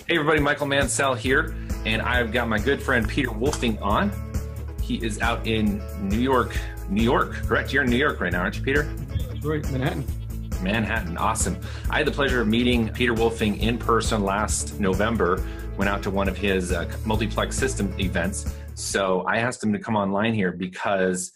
Hey everybody, Michael Mansell here, and I've got my good friend Peter Wolfing on. He is out in New York, correct? You're in New York right now, aren't you, Peter? That's right, Manhattan. Manhattan, awesome. I had the pleasure of meeting Peter Wolfing in person last November, went out to one of his multiplex system events. So I asked him to come online here because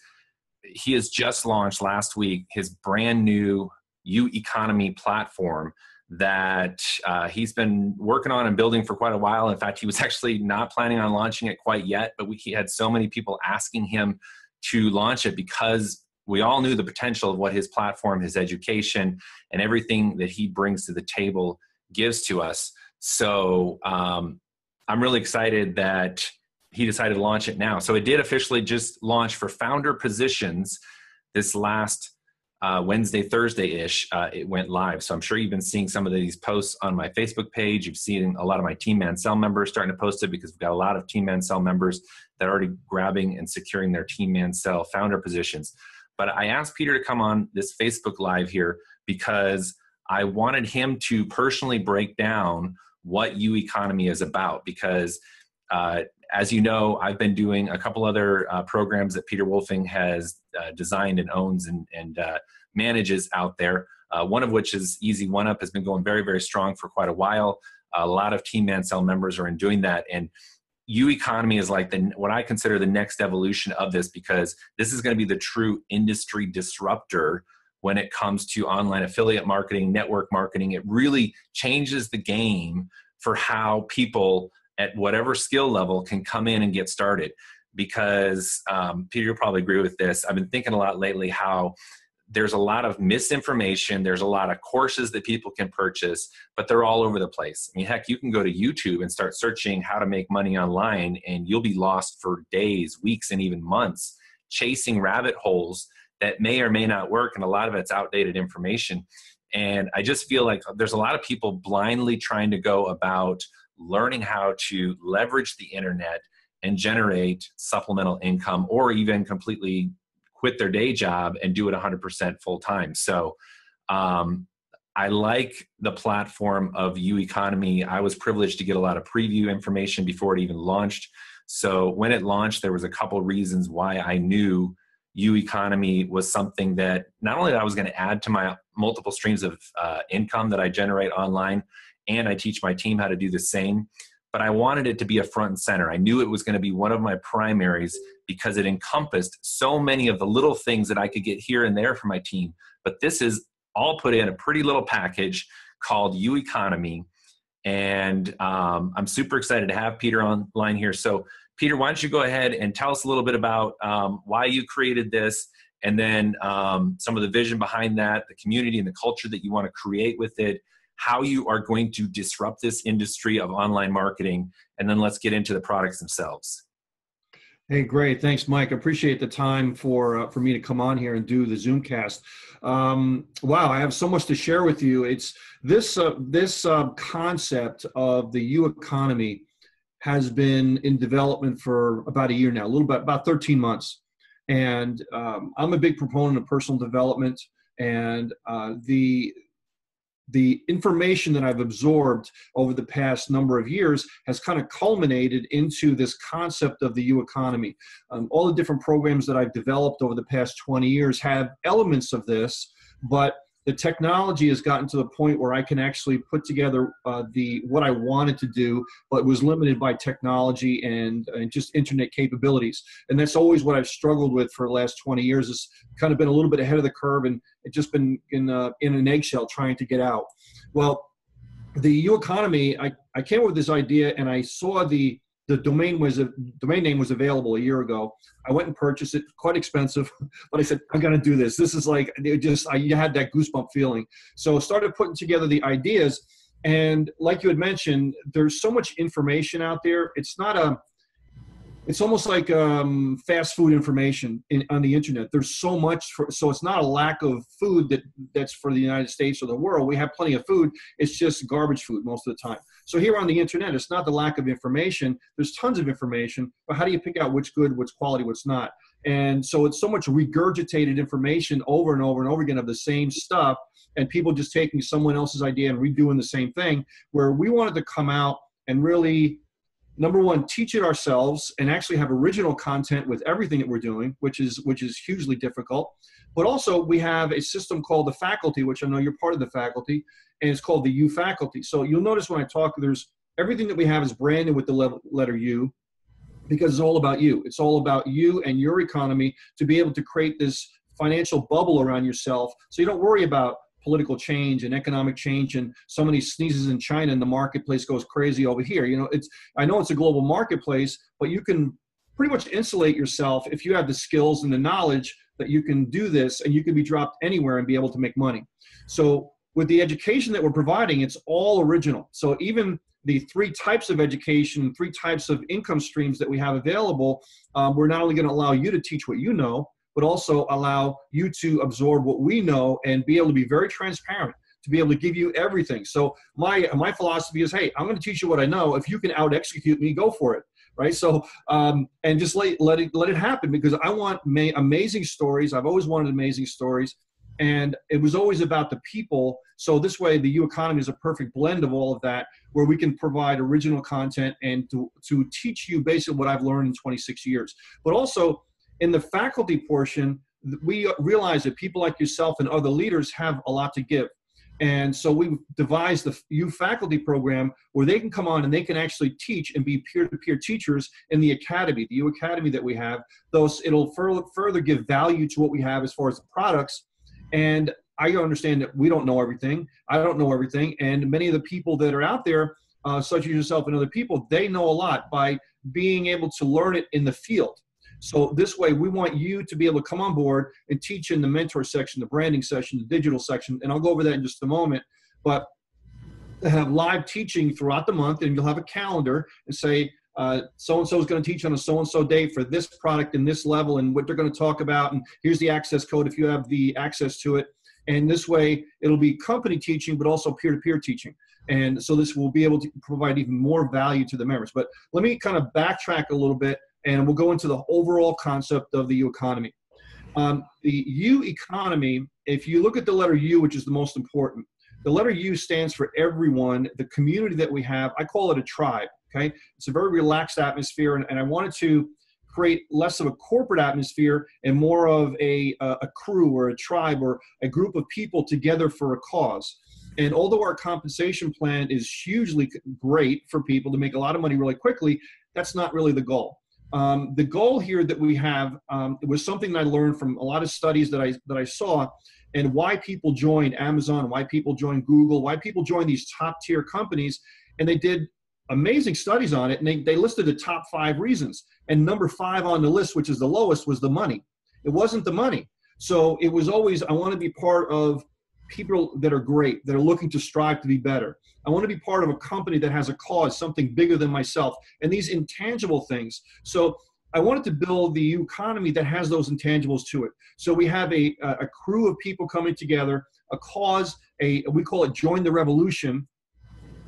he has just launched last week his brand new UEconomy platform that he's been working on and building for quite a while. In fact, he was actually not planning on launching it quite yet, but he had so many people asking him to launch it because we all knew the potential of what his platform, his education, and everything that he brings to the table gives to us. So I'm really excited that he decided to launch it now. So it did officially just launch for founder positions this last Wednesday, Thursday-ish, it went live. So I'm sure you've been seeing some of these posts on my Facebook page. You've seen a lot of my Team Mansell members starting to post it because we've got a lot of Team Mansell members that are already grabbing and securing their Team Mansell founder positions. But I asked Peter to come on this Facebook Live here because I wanted him to personally break down what UEconomy is about because as you know, I've been doing a couple other programs that Peter Wolfing has designed and owns and manages out there. One of which is Easy One Up, has been going very, very strong for quite a while. A lot of Team Mansell members are in doing that. And UEconomy is like what I consider the next evolution of this because this is going to be the true industry disruptor when it comes to online affiliate marketing, network marketing. It really changes the game for how people at whatever skill level can come in and get started. Because Peter, you'll probably agree with this. I've been thinking a lot lately how there's a lot of misinformation. There's a lot of courses that people can purchase, but they're all over the place. I mean, heck, you can go to YouTube and start searching how to make money online and you'll be lost for days, weeks, and even months chasing rabbit holes that may or may not work. And a lot of it's outdated information. And I just feel like there's a lot of people blindly trying to go about learning how to leverage the internet and generate supplemental income or even completely quit their day job and do it 100% full time. So I like the platform of UEconomy. I was privileged to get a lot of preview information before it even launched. So when it launched, there was a couple reasons why I knew UEconomy was something that not only that I was going to add to my multiple streams of income that I generate online, and I teach my team how to do the same, but I wanted it to be a front and center. I knew it was going to be one of my primaries because it encompassed so many of the little things that I could get here and there for my team. But this is all put in a pretty little package called UEconomy. And I'm super excited to have Peter online here. So Peter, why don't you go ahead and tell us a little bit about why you created this, and then some of the vision behind that, the community and the culture that you want to create with it, how you are going to disrupt this industry of online marketing, and then let's get into the products themselves. Hey, great. Thanks, Mike. I appreciate the time for me to come on here and do the Zoomcast. Wow, I have so much to share with you. It's this concept of the UEconomy has been in development for about a year now, about 13 months. And I'm a big proponent of personal development, and the information that I've absorbed over the past number of years has kind of culminated into this concept of the UEconomy. All the different programs that I've developed over the past 20 years have elements of this, but the technology has gotten to the point where I can actually put together what I wanted to do, but was limited by technology and just internet capabilities. And that's always what I've struggled with for the last 20 years. It's kind of been a little bit ahead of the curve, and it's just been in an eggshell trying to get out. Well, the UEconomy, I came up with this idea, and I saw the domain name was available a year ago. I went and purchased it, quite expensive, but I said, I'm going to do this. This is like, I had that goosebump feeling. So I started putting together the ideas. And like you had mentioned, there's so much information out there. It's almost like fast food information on the internet. There's so much, so it's not a lack of food that's for the United States or the world. We have plenty of food. It's just garbage food most of the time. So here on the internet, it's not the lack of information. There's tons of information, but how do you pick out what's good, what's quality, what's not? And so it's so much regurgitated information over and over and over again of the same stuff, and people just taking someone else's idea and redoing the same thing, where we wanted to come out and really, number one, teach it ourselves and actually have original content with everything that we're doing, which is hugely difficult. But also we have a system called the faculty, which I know you're part of the faculty, and it's called the U faculty. So you'll notice when I talk, there's everything that we have is branded with the letter U, because it's all about you. It's all about you and your economy to be able to create this financial bubble around yourself so you don't worry about political change and economic change and somebody sneezes in China and the marketplace goes crazy over here. You know, I know it's a global marketplace, but you can pretty much insulate yourself if you have the skills and the knowledge that you can do this, and you can be dropped anywhere and be able to make money. So with the education that we're providing, it's all original. So even the 3 types of education, 3 types of income streams that we have available, we're not only going to allow you to teach what you know, but also allow you to absorb what we know and be able to be very transparent, to be able to give you everything. So my philosophy is, hey, I'm going to teach you what I know. If you can out execute me, go for it. Right. So, and just let it happen, because I want amazing stories. I've always wanted amazing stories, and it was always about the people. So this way, the UEconomy is a perfect blend of all of that, where we can provide original content and to teach you basically what I've learned in 26 years. But also in the faculty portion, we realize that people like yourself and other leaders have a lot to give. And so we devised the U faculty program where they can come on and they can actually teach and be peer-to-peer teachers in the academy, the U Academy that we have. Thus, it'll further give value to what we have as far as the products. And I understand that we don't know everything. I don't know everything. And many of the people that are out there, such as yourself and other people, they know a lot by being able to learn it in the field. So this way, we want you to be able to come on board and teach in the mentor section, the branding section, the digital section, and I'll go over that in just a moment. But to have live teaching throughout the month, and you'll have a calendar and say, so-and-so is going to teach on a so-and-so day for this product and this level and what they're going to talk about, and here's the access code if you have the access to it. And this way, it'll be company teaching, but also peer-to-peer teaching. And so this will be able to provide even more value to the members. But let me kind of backtrack a little bit, and we'll go into the overall concept of the UEconomy. The UEconomy, if you look at the letter U, which is the most important, the letter U stands for everyone, the community that we have. I call it a tribe, okay? It's a very relaxed atmosphere, and I wanted to create less of a corporate atmosphere and more of a crew or a tribe or a group of people together for a cause. And although our compensation plan is hugely great for people to make a lot of money really quickly, that's not really the goal. The goal here that we have, it was something that I learned from a lot of studies that I saw, and why people join Amazon, why people join Google, why people join these top tier companies. And they did amazing studies on it, and they listed the top 5 reasons. And number 5 on the list, which is the lowest, was the money. It wasn't the money. So it was always, I want to be part of people that are great, that are looking to strive to be better. I want to be part of a company that has a cause, something bigger than myself, and these intangible things. So I wanted to build the UEconomy that has those intangibles to it. So we have a crew of people coming together, a cause, we call it Join the Revolution,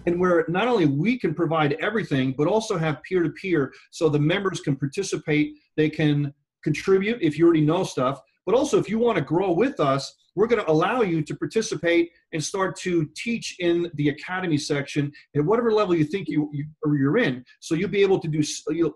and where not only we can provide everything, but also have peer-to-peer, so the members can participate, they can contribute if you already know stuff, but also if you want to grow with us, we're going to allow you to participate and start to teach in the academy section at whatever level you think you're in. So you'll be able to do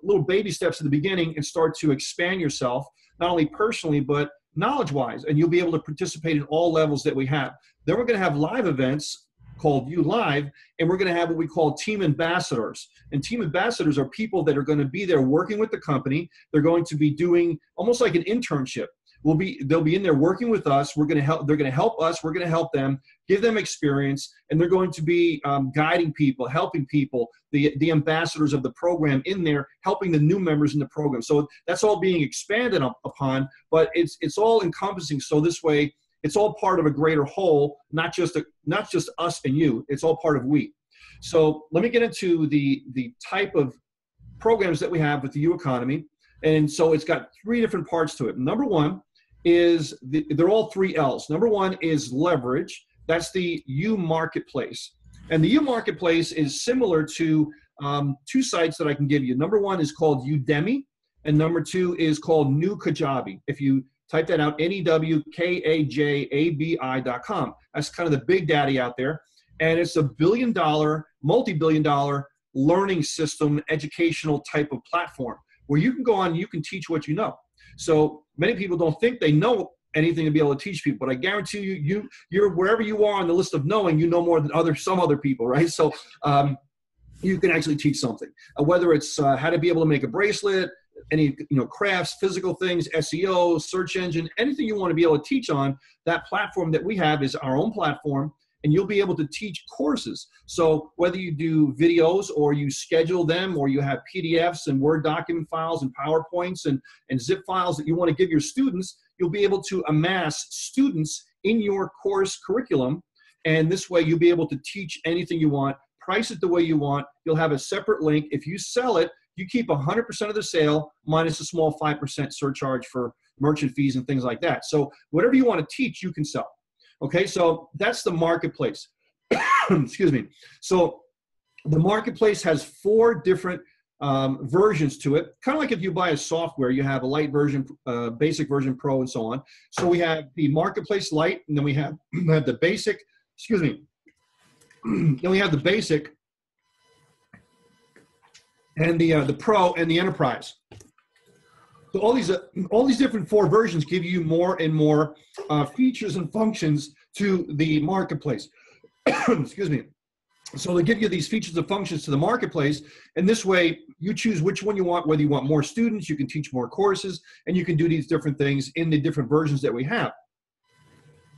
little baby steps at the beginning and start to expand yourself, not only personally, but knowledge-wise, and you'll be able to participate in all levels that we have. Then we're going to have live events called U Live, and we're going to have what we call team ambassadors. And team ambassadors are people that are going to be there working with the company. They're going to be doing almost like an internship. They'll be in there working with us. They're going to help us. We're going to help them, give them experience, and they're going to be guiding people, helping people, the ambassadors of the program in there, helping the new members in the program. So that's all being expanded upon, but it's all encompassing. So this way, it's all part of a greater whole, not just us and you. It's all part of we. So let me get into the type of programs that we have with the UEconomy. And so it's got 3 different parts to it. Number 1 is, they're all 3 L's. Number 1 is leverage. That's the U Marketplace. And the U Marketplace is similar to 2 sites that I can give you. Number 1 is called Udemy, and number 2 is called New Kajabi. If you type that out, NEWKAJABI.com. That's kind of the big daddy out there. And it's a multi-billion dollar learning system, educational type of platform where you can go on, you can teach what you know. So many people don't think they know anything to be able to teach people, but I guarantee you, you're wherever you are on the list of knowing, you know more than some other people, right? So you can actually teach something, whether it's how to be able to make a bracelet, any crafts, physical things, SEO, search engine, anything you want to be able to teach on. That platform that we have is our own platform, and you'll be able to teach courses. So whether you do videos or you schedule them, or you have PDFs and Word document files and PowerPoints and zip files that you want to give your students, you'll be able to amass students in your course curriculum. And this way you'll be able to teach anything you want, price it the way you want. You'll have a separate link. If you sell it, you keep 100% of the sale minus a small 5% surcharge for merchant fees and things like that. So whatever you want to teach, you can sell. Okay, so that's the marketplace. Excuse me. So the marketplace has 4 different versions to it. Kind of like if you buy a software, you have a light version, basic version, pro, and so on. So we have the marketplace light, and then we have the basic, excuse me. Then we have the basic, and the pro, and the enterprise. So all these different 4 versions give you more and more features and functions to the marketplace. Excuse me. So they give you these features and functions to the marketplace, and this way you choose which one you want. Whether you want more students, you can teach more courses, and you can do these different things in the different versions that we have.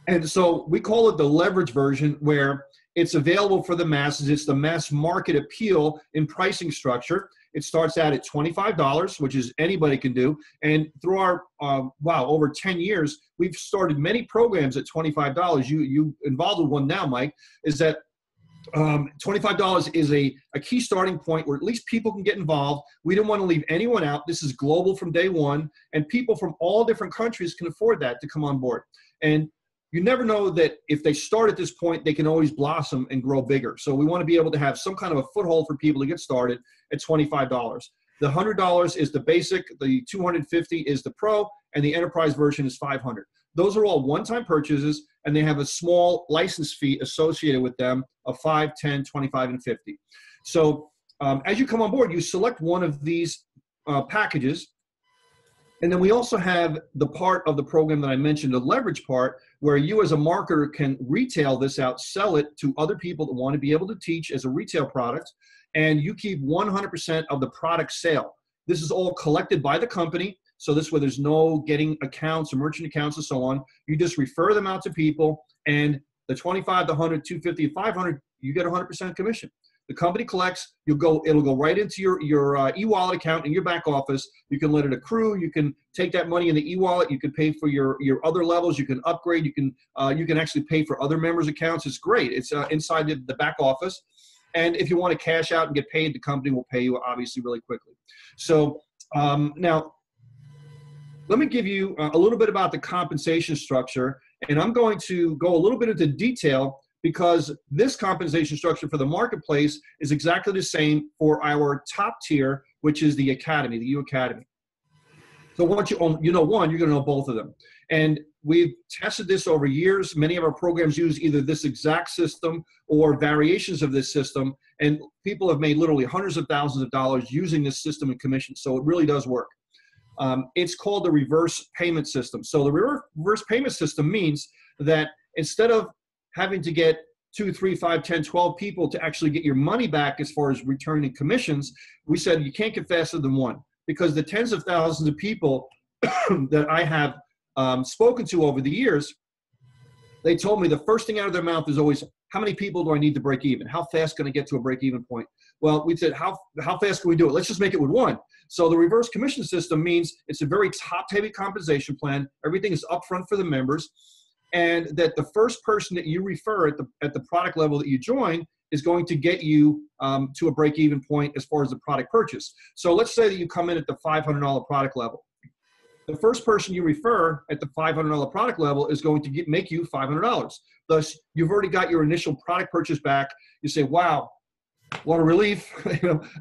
And so we call it the leverage version, where it's available for the masses. It's the mass market appeal in pricing structure. It starts out at $25, which is anybody can do. And through our, over 10 years, we've started many programs at $25. You involved with one now, Mike, is that $25 is a key starting point where at least people can get involved. We don't want to leave anyone out. This is global from day one, and people from all different countries can afford that to come on board. And you never know that if they start at this point, they can always blossom and grow bigger. So we want to be able to have some kind of a foothold for people to get started at $25. The $100 is the basic, the $250 is the pro, and the enterprise version is $500. Those are all one-time purchases, and they have a small license fee associated with them of $5, $10, $25, and $50. So as you come on board, you select one of these packages. And then we also have the part of the program that I mentioned, the leverage part, where you as a marketer can retail this out, sell it to other people that want to be able to teach as a retail product, and you keep 100% of the product sale. This is all collected by the company, so this way there's no getting accounts or merchant accounts and so on. You just refer them out to people, and the 25, the 100, 250, 500, you get 100% commission. The company collects, it'll go right into your e-wallet account in your back office. You can let it accrue. You can take that money in the e-wallet. You can pay for your other levels. You can upgrade. You can actually pay for other members' accounts. It's great. It's inside the back office. And if you want to cash out and get paid, the company will pay you obviously really quickly. So now, let me give you a little bit about the compensation structure. And I'm going to go a little bit into detail, because this compensation structure for the marketplace is exactly the same for our top tier, which is the Academy, the UEconomy. So once you know one, you're going to know both of them. And we've tested this over years. Many of our programs use either this exact system or variations of this system, and people have made literally hundreds of thousands of dollars using this system and commission. So it really does work. It's called the reverse payment system. So the reverse payment system means that instead of having to get 2, 3, 5, 10, 12 people to actually get your money back as far as returning commissions, we said you can't get faster than one, because the tens of thousands of people that I have spoken to over the years, they told me the first thing out of their mouth is always, how many people do I need to break even? How fast can I get to a break-even point? Well, we said, how fast can we do it? Let's just make it with one. So the reverse commission system means it's a very top-heavy compensation plan. Everything is upfront for the members. And that the first person that you refer at the product level that you join is going to get you to a break-even point as far as the product purchase. So let's say that you come in at the $500 product level. The first person you refer at the $500 product level is going to make you $500. Thus, you've already got your initial product purchase back. You say, wow, what a relief,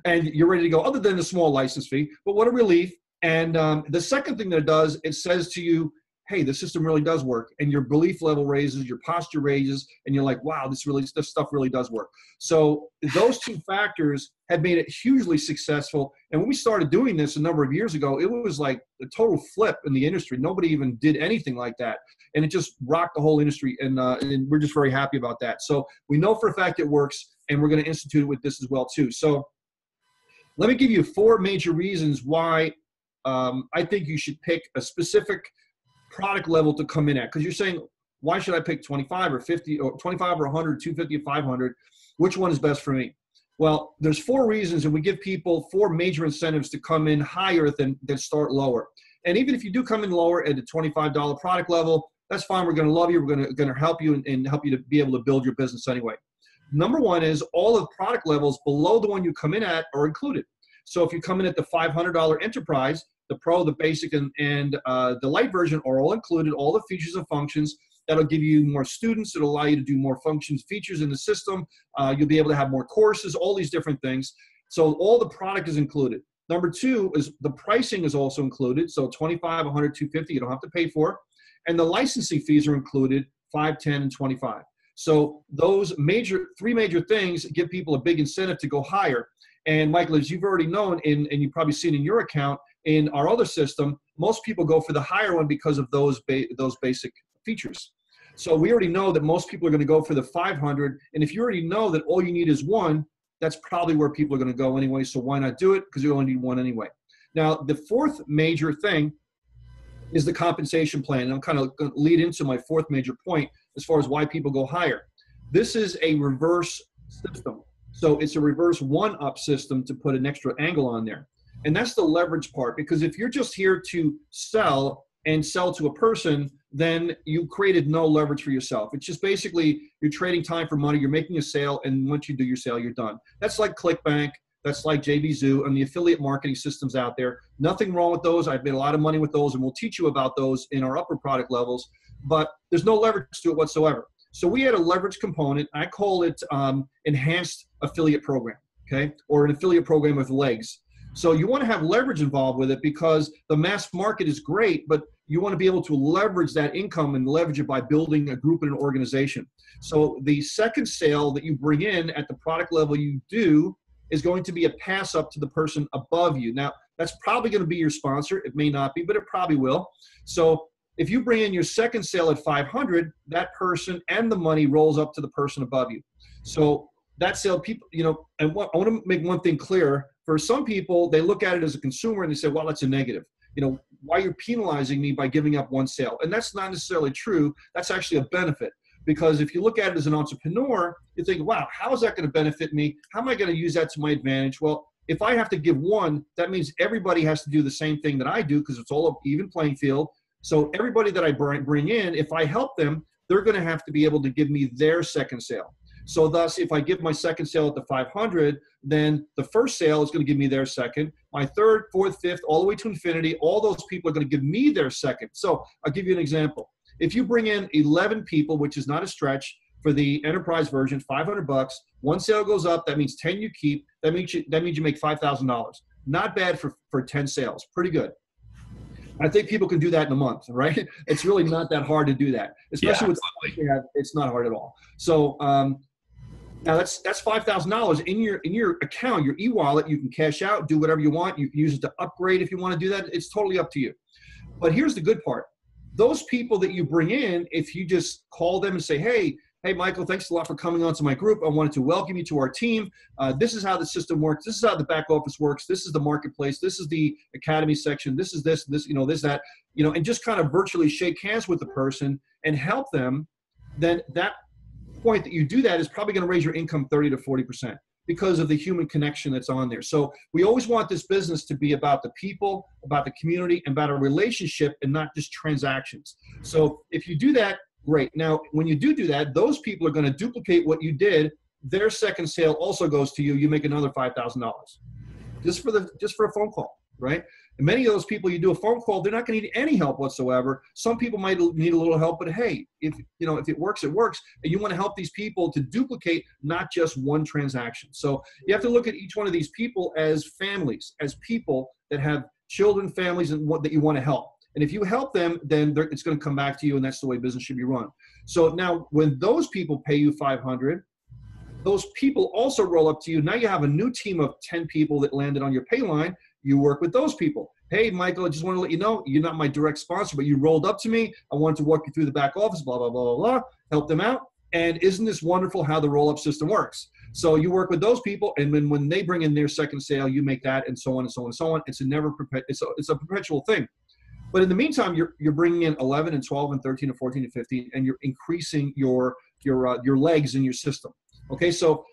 and you're ready to go, other than the small license fee, but what a relief. And the second thing that it does, it says to you, hey, the system really does work, and your belief level raises, your posture raises, and you're like, wow, this stuff really does work. So those two factors have made it hugely successful. And when we started doing this a number of years ago, it was like a total flip in the industry. Nobody even did anything like that, and it just rocked the whole industry. And we're just very happy about that. So we know for a fact it works, and we're going to institute it with this as well too. So let me give you 4 major reasons why I think you should pick a specific product level to come in at. Because you're saying, why should I pick 25 or 50 or 25 or 100, 250 or 500? Which one is best for me? Well, there's 4 reasons, and we give people 4 major incentives to come in higher than start lower. And even if you do come in lower at a $25 product level, that's fine. We're going to love you. We're going to help you and help you to be able to build your business anyway. Number 1 is all of the product levels below the one you come in at are included. So if you come in at the $500 enterprise, the Pro, the Basic, and the Lite version are all included, all the features and functions. That'll give you more students. It'll allow you to do more functions, features in the system. You'll be able to have more courses, all these different things. So all the product is included. Number 2 is the pricing is also included. So 25, 100, 250, you don't have to pay for. And the licensing fees are included, 5, 10, and 25. So those 3 major things give people a big incentive to go higher. And Michael, as you've already known, and you've probably seen in your account, in our other system, most people go for the higher one because of those basic features. So we already know that most people are going to go for the 500. And if you already know that all you need is 1, that's probably where people are going to go anyway. So why not do it? Because you only need 1 anyway. Now, the 4th major thing is the compensation plan. And I'm kind of going to lead into my 4th major point as far as why people go higher. This is a reverse system. So it's a reverse 1-up system, to put an extra angle on there. And that's the leverage part, because if you're just here to sell and sell to a person, then you created no leverage for yourself. It's just basically you're trading time for money. You're making a sale, and once you do your sale, you're done. That's like ClickBank. That's like JVZoo and the affiliate marketing systems out there. Nothing wrong with those. I've made a lot of money with those, and we'll teach you about those in our upper product levels. But there's no leverage to it whatsoever. So we had a leverage component. I call it enhanced affiliate program, okay, or an affiliate program with legs. So you want to have leverage involved with it, because the mass market is great, but you want to be able to leverage that income and leverage it by building a group and an organization. So the second sale that you bring in at the product level you do is going to be a pass up to the person above you. Now, that's probably going to be your sponsor. It may not be, but it probably will. So if you bring in your second sale at 500, that person and the money rolls up to the person above you. So that sale, people, and I want to make one thing clear. For some people, they look at it as a consumer and they say, well, that's a negative. Why you're penalizing me by giving up 1 sale? And that's not necessarily true. That's actually a benefit. Because if you look at it as an entrepreneur, you think, wow, how is that going to benefit me? How am I going to use that to my advantage? Well, if I have to give 1, that means everybody has to do the same thing that I do, because it's all an even playing field. So everybody that I bring in, if I help them, they're going to have to be able to give me their second sale. So thus, if I give my second sale at the 500, then the first sale is going to give me their second. My third, fourth, fifth, all the way to infinity, all those people are going to give me their second. So I'll give you an example. If you bring in 11 people, which is not a stretch, for the enterprise version, $500, 1 sale goes up, that means 10 you keep, that means you make $5,000. Not bad for 10 sales, pretty good. I think people can do that in a month, right? It's really not that hard to do that, especially with it's not hard at all. So now that's $5,000 in your account, your e-wallet. You can cash out, do whatever you want. You can use it to upgrade if you want to do that. It's totally up to you. But here's the good part. Those people that you bring in, if you just call them and say, hey, Michael, thanks a lot for coming onto my group. I wanted to welcome you to our team. This is how the system works. This is how the back office works. This is the marketplace. This is the academy section. This is this, that, and just kind of virtually shake hands with the person and help them. Then that point that you do that is probably going to raise your income 30 to 40% because of the human connection that's on there. So we always want this business to be about the people, about the community, and about a relationship, and not just transactions. So if you do that, great. Now, when you do that, those people are going to duplicate what you did. Their second sale also goes to you. You make another $5,000 just for a phone call, right? And many of those people, you do a phone call, they're not going to need any help whatsoever. Some people might need a little help, but hey, if it works, it works. And you want to help these people to duplicate not just one transaction. So you have to look at each one of these people as families, as people that have children, families, and what that you want to help. And if you help them, then it's going to come back to you, and that's the way business should be run. So now when those people pay you 500, those people also roll up to you. Now you have a new team of 10 people that landed on your pay line. You work with those people. Hey, Michael, I just want to let you know, you're not my direct sponsor, but you rolled up to me. I wanted to walk you through the back office, blah, blah, blah, blah, blah, help them out. And isn't this wonderful how the roll-up system works? So you work with those people, and when they bring in their second sale, you make that, and so on and so on and so on. It's a perpetual thing. But in the meantime, you're bringing in 11 and 12 and 13 and 14 and 15, and you're increasing your legs in your system. Okay, so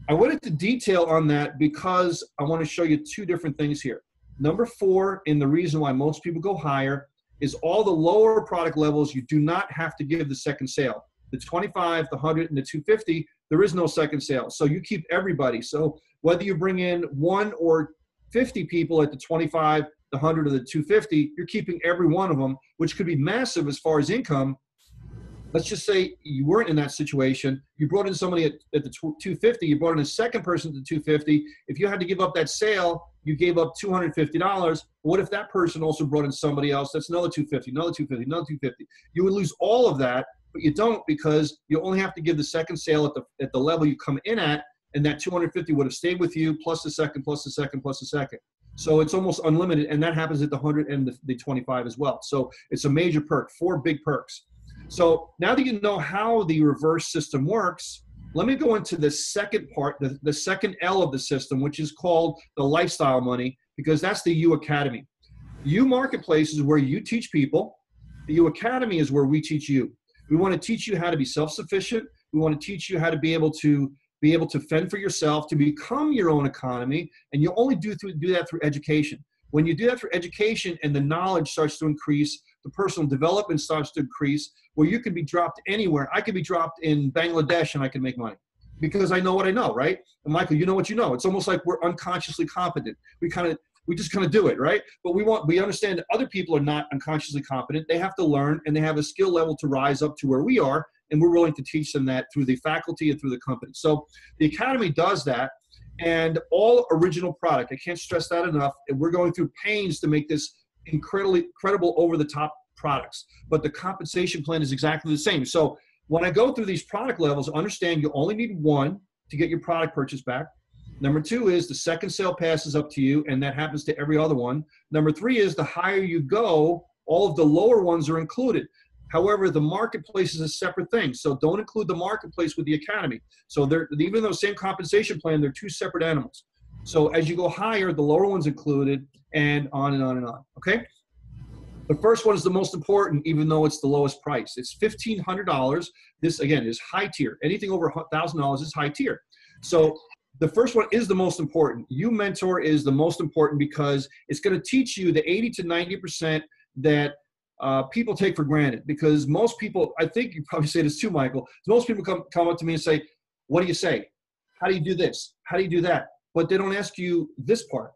I wanted to detail on that because I want to show you two different things here. Number 4, and the reason why most people go higher, is all the lower product levels, you do not have to give the second sale. The 25, the 100, and the 250, there is no second sale. So you keep everybody. So whether you bring in 1 or 50 people at the 25, the 100, or the 250, you're keeping every one of them, which could be massive as far as income. Let's just say you weren't in that situation. You brought in somebody at the 250. You brought in a second person at the 250. If you had to give up that sale, you gave up $250. What if that person also brought in somebody else? That's another 250, another 250, another 250. You would lose all of that, but you don't, because you only have to give the second sale at the level you come in at, and that 250 would have stayed with you, plus the second, plus the second, plus the second. So it's almost unlimited, and that happens at the 100 and the 25 as well. So it's a major perk, 4 big perks. So now that you know how the reverse system works, let me go into the second part, the second L of the system, which is called the lifestyle money, because that's the UEconomy. U Marketplace is where you teach people. The UEconomy is where we teach you. We want to teach you how to be self-sufficient. We want to teach you how to be able to fend for yourself, to become your own economy, and you only do that through education. When you do that through education and the knowledge starts to increase, the personal development starts to increase, where you can be dropped anywhere. I could be dropped in Bangladesh and I can make money because I know what I know, right? And Michael, you know what you know. It's almost like we're unconsciously competent. We just kind of do it, right? But we understand that other people are not unconsciously competent. They have to learn, and they have a skill level to rise up to where we are, and we're willing to teach them that through the faculty and through the company. So the Academy does that, and all original product. I can't stress that enough. And we're going through pains to make this incredible over-the-top products. But the compensation plan is exactly the same. So when I go through these product levels, understand you only need 1 to get your product purchase back. Number 2 is the second sale passes up to you, and that happens to every other one. Number 3 is the higher you go, all of the lower ones are included. However, the marketplace is a separate thing, so don't include the marketplace with the Academy. So even though same compensation plan, they're 2 separate animals. So as you go higher, the lower one's included, and on and on and on, okay? The first one is the most important, even though it's the lowest price. It's $1,500. This, again, is high tier. Anything over $1,000 is high tier. So the first one is the most important. You Mentor is the most important because it's going to teach you the 80 to 90% that people take for granted. Because most people, I think you probably say this too, Michael, most people come up to me and say, what do you say? How do you do this? How do you do that? But they don't ask you this part.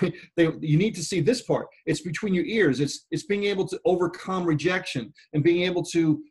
Right? You need to see this part. It's between your ears. It's being able to overcome rejection and being able to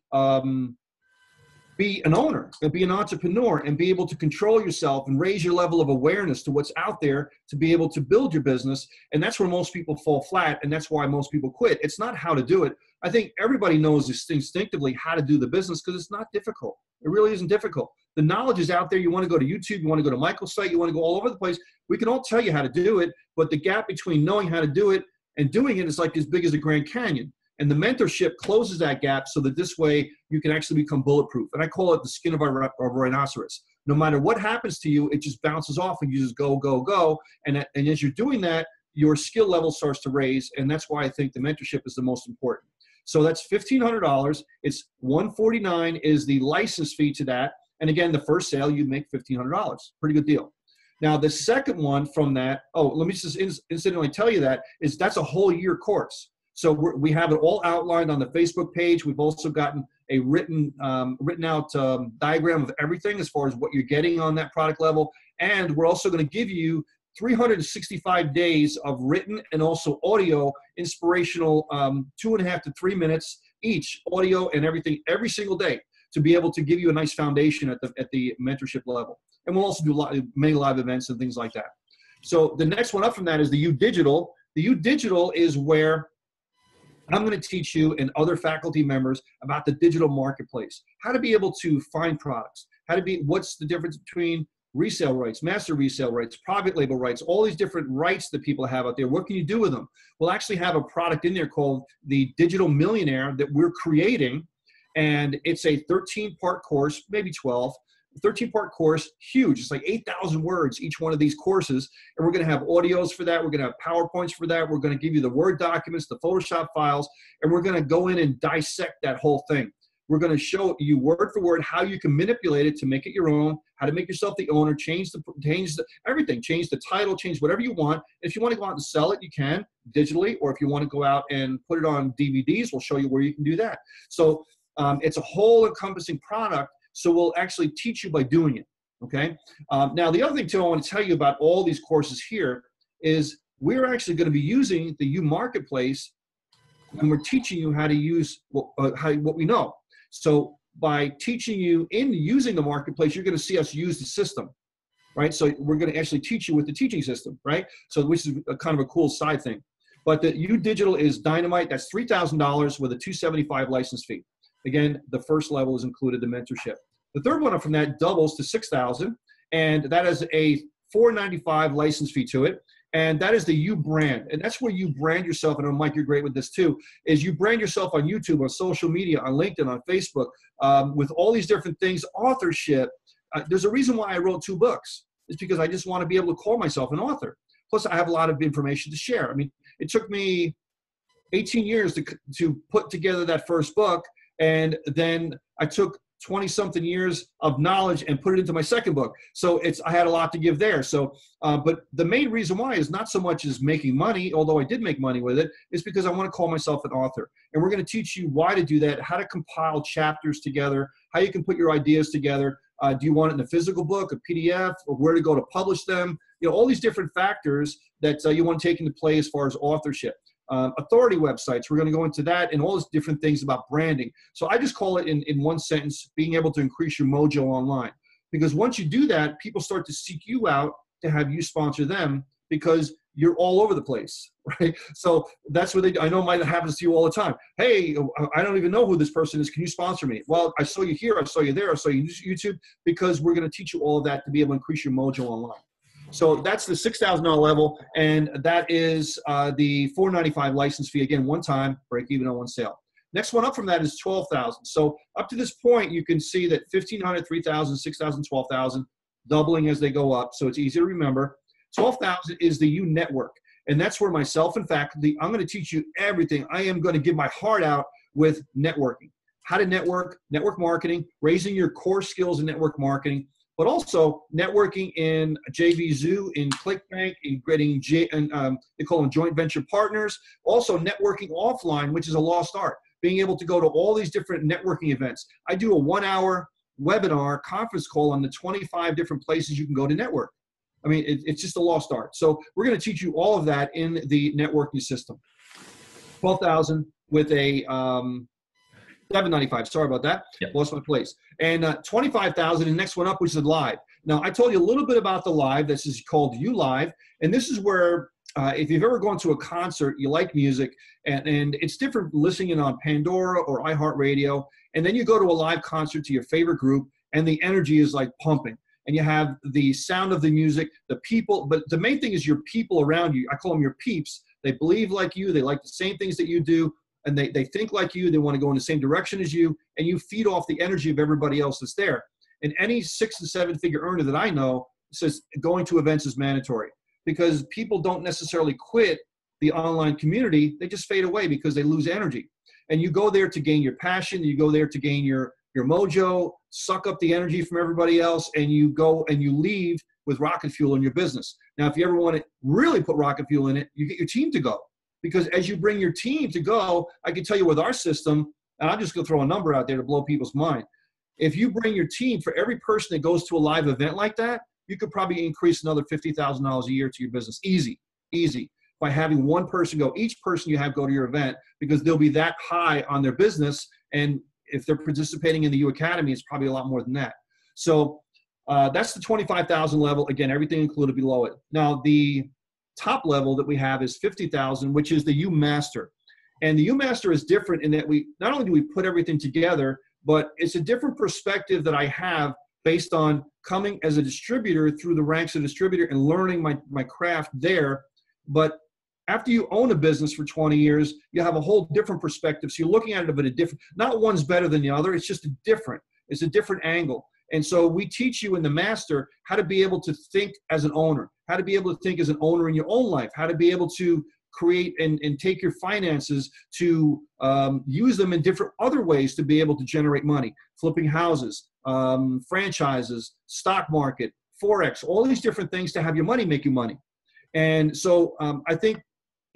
be an owner and be an entrepreneur and be able to control yourself and raise your level of awareness to what's out there to be able to build your business. And that's where most people fall flat, and that's why most people quit. It's not how to do it. I think everybody knows instinctively how to do the business because it's not difficult. It really isn't difficult. The knowledge is out there. You want to go to YouTube, you want to go to Michael's site, you want to go all over the place. We can all tell you how to do it, but the gap between knowing how to do it and doing it is like as big as the Grand Canyon. And the mentorship closes that gap so that this way you can actually become bulletproof. And I call it the skin of a rhinoceros. No matter what happens to you, it just bounces off and you just go, go, go. And as you're doing that, your skill level starts to raise. And that's why I think the mentorship is the most important. So that's $1,500. It's $149 is the license fee to that. And again, the first sale, you make $1,500. Pretty good deal. Now, the second one from that, let me just incidentally tell you that's a whole year course. So we have it all outlined on the Facebook page. We've also gotten a written out diagram of everything as far as what you're getting on that product level. And we're also going to give you 365 days of written and also audio inspirational 2.5 to 3 minutes each, audio and everything every single day to be able to give you a nice foundation at the mentorship level. And we'll also do many live events and things like that. So the next one up from that is the U Digital. The U Digital is where I'm going to teach you and other faculty members about the digital marketplace, how to be able to find products, what's the difference between resale rights, master resale rights, private label rights, all these different rights that people have out there. What can you do with them? We'll actually have a product in there called the Digital Millionaire that we're creating, and it's a 13-part course, maybe 12, 13-part course, huge. It's like 8,000 words, each one of these courses. And we're going to have audios for that. We're going to have PowerPoints for that. We're going to give you the Word documents, the Photoshop files, and we're going to go in and dissect that whole thing. We're going to show you word for word how you can manipulate it to make it your own, how to make yourself the owner, change everything, change the title, change whatever you want. If you want to go out and sell it, you can digitally, or if you want to go out and put it on DVDs, we'll show you where you can do that. So it's a whole encompassing product. So we'll actually teach you by doing it, okay? Now, the other thing, too, I want to tell you about all these courses here is we're actually going to be using the U Marketplace, and we're teaching you how to use what we know. So by teaching you in using the marketplace, you're going to see us use the system, right? So we're going to actually teach you with the teaching system, right? So which is kind of a cool side thing. But the U Digital is dynamite. That's $3,000 with a $275 license fee. Again, the first level is included the mentorship. The third one up from that doubles to $6,000, and that is a $495 license fee to it. And that is the U brand. And that's where you brand yourself. And I know, Mike, you're great with this too, is you brand yourself on YouTube, on social media, on LinkedIn, on Facebook, with all these different things. Authorship. There's a reason why I wrote 2 books. It's because I just want to be able to call myself an author. Plus, I have a lot of information to share. I mean, it took me 18 years to put together that first book. And then I took 20-something years of knowledge and put it into my second book. So I had a lot to give there. So, but the main reason why is not so much as making money, although I did make money with it, is because I want to call myself an author. And we're going to teach you why to do that, how to compile chapters together, how you can put your ideas together. Do you want it in a physical book, a PDF, or where to go to publish them? You know, all these different factors that you want to take into play as far as authorship. Authority websites, we're going to go into that and all these different things about branding. So I just call it in one sentence, being able to increase your mojo online. Because once you do that, people start to seek you out to have you sponsor them because you're all over the place, right? So that's what I know might happen to you all the time. Hey, I don't even know who this person is. Can you sponsor me? Well, I saw you here, I saw you there, I saw you on YouTube, because we're going to teach you all of that to be able to increase your mojo online. So that's the $6,000 level, and that is the $495 license fee. Again, one time, break even on one sale. Next one up from that is $12,000. So up to this point, you can see that $1,500, $3,000, $6,000, $12,000, doubling as they go up. So it's easy to remember. $12,000 is the U Network, and that's where myself and faculty, I'm going to teach you everything. I am going to give my heart out with networking, how to network, network marketing, raising your core skills in network marketing, but also networking in JVZoo, in ClickBank, in getting they call them joint venture partners. Also networking offline, which is a lost art, being able to go to all these different networking events. I do a 1-hour webinar conference call on the 25 different places you can go to network. I mean, it's just a lost art. So we're going to teach you all of that in the networking system. $12,000 with a $795. Sorry about that. Yep. Lost my place. And $25,000. And next one up, which is live. Now, I told you a little bit about the live. This is called U Live, and this is where if you've ever gone to a concert, you like music, and it's different listening in on Pandora or iHeartRadio, and then you go to a live concert to your favorite group, and the energy is like pumping. And you have the sound of the music, the people, but the main thing is your people around you. I call them your peeps. They believe like you. They like the same things that you do, and they think like you. They want to go in the same direction as you, and you feed off the energy of everybody else that's there. And any 6- to 7-figure earner that I know says going to events is mandatory, because people don't necessarily quit the online community. They just fade away because they lose energy. And you go there to gain your passion. You go there to gain your mojo, suck up the energy from everybody else, and you go and you leave with rocket fuel in your business. Now, if you ever want to really put rocket fuel in it, you get your team to go. Because as you bring your team to go, I can tell you with our system, and I'm just going to throw a number out there to blow people's mind. If you bring your team, for every person that goes to a live event like that, you could probably increase another $50,000 a year to your business. Easy, easy. By having one person go, each person you have go to your event, because they'll be that high on their business. And if they're participating in the UEconomy, it's probably a lot more than that. So that's the $25,000 level. Again, everything included below it. Now, the top level that we have is $50,000, which is the U Master. And the UMaster is different in that we not only do we put everything together, but it's a different perspective that I have based on coming as a distributor through the ranks of distributor and learning my craft there. But after you own a business for 20 years, you have a whole different perspective. So you're looking at it a different, not one's better than the other. It's just it's a different angle. And so we teach you in the master how to be able to think as an owner, how to be able to think as an owner in your own life, how to be able to create and take your finances to use them in different other ways to be able to generate money, flipping houses, franchises, stock market, Forex, all these different things to have your money make you money. And so I think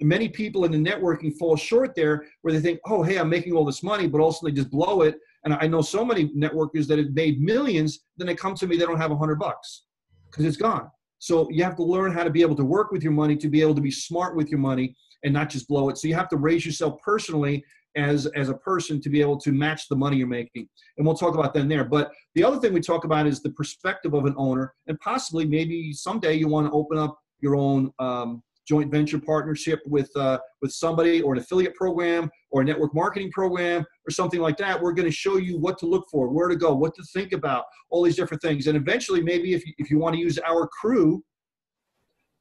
many people in the networking fall short there where they think, oh, hey, I'm making all this money, but also they just blow it. And I know so many networkers that have made millions, then they come to me, they don't have $100 because it's gone. So you have to learn how to be able to work with your money, to be able to be smart with your money and not just blow it. So you have to raise yourself personally as a person to be able to match the money you're making. And we'll talk about that in there. But the other thing we talk about is the perspective of an owner, and possibly maybe someday you want to open up your own joint venture partnership with somebody, or an affiliate program or a network marketing program or something like that. We're going to show you what to look for, where to go, what to think about, all these different things. And eventually, maybe if you want to use our crew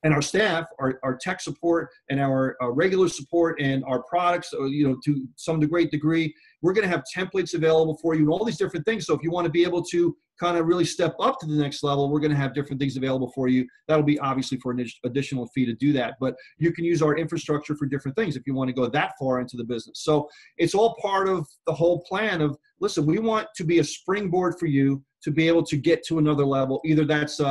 and our staff, our tech support and our regular support and our products, to some great degree, we're going to have templates available for you and all these different things. So if you want to be able to kind of really step up to the next level, we're going to have different things available for you. That'll be obviously for an additional fee to do that. But you can use our infrastructure for different things if you want to go that far into the business. So it's all part of the whole plan of, listen, we want to be a springboard for you to be able to get to another level. Either that's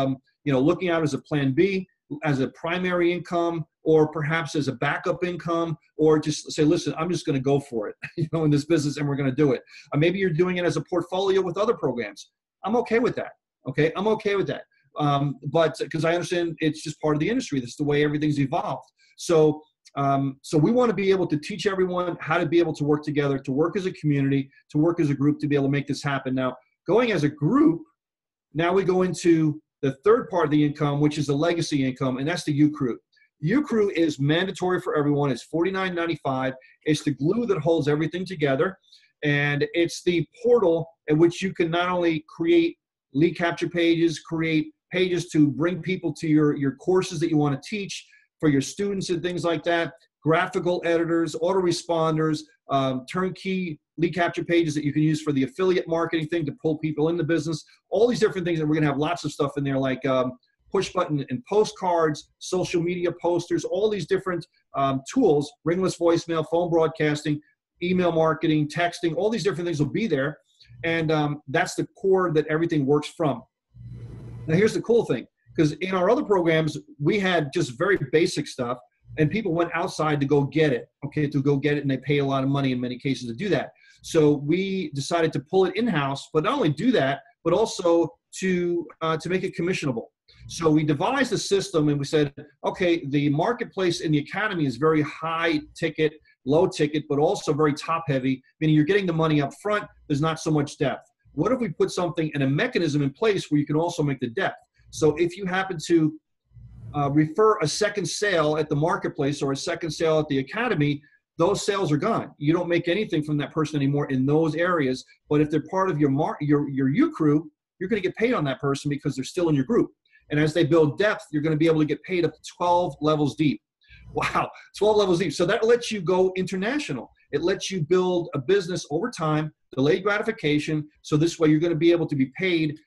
looking out as a plan B, as a primary income, or perhaps as a backup income, or just say, listen, I'm just going to go for it, in this business, and we're going to do it. Maybe you're doing it as a portfolio with other programs. I'm okay with that. Okay, I'm okay with that. But because I understand it's just part of the industry. That's the way everything's evolved. So we want to be able to teach everyone how to be able to work together, to work as a community, to work as a group, to be able to make this happen. Now, going as a group, now we go into the third part of the income, which is the legacy income, and that's the U-Crew. U-Crew is mandatory for everyone. It's $49.95. It's the glue that holds everything together, and it's the portal in which you can not only create lead capture pages, create pages to bring people to your courses that you want to teach for your students and things like that, graphical editors, autoresponders, turnkey lead capture pages that you can use for the affiliate marketing thing to pull people in the business, all these different things. And we're going to have lots of stuff in there like push button and postcards, social media posters, all these different tools, ringless voicemail, phone broadcasting, email marketing, texting, all these different things will be there. And that's the core that everything works from. Now, here's the cool thing, because in our other programs, we had just very basic stuff, and people went outside to go get it, and they pay a lot of money in many cases to do that. So we decided to pull it in-house, but not only do that, but also to make it commissionable. So we devised a system, and we said, okay, the marketplace in the academy is very high ticket, low ticket, but also very top heavy, meaning you're getting the money up front. There's not so much depth. What if we put something and a mechanism in place where you can also make the depth? So if you happen to refer a second sale at the marketplace or a second sale at the academy, those sales are gone. You don't make anything from that person anymore in those areas. But if they're part of your U-Crew, you're going to get paid on that person because they're still in your group. And as they build depth, you're going to be able to get paid up to 12 levels deep. Wow, 12 levels deep. So that lets you go international. It lets you build a business over time, delayed gratification. So this way you're going to be able to be paid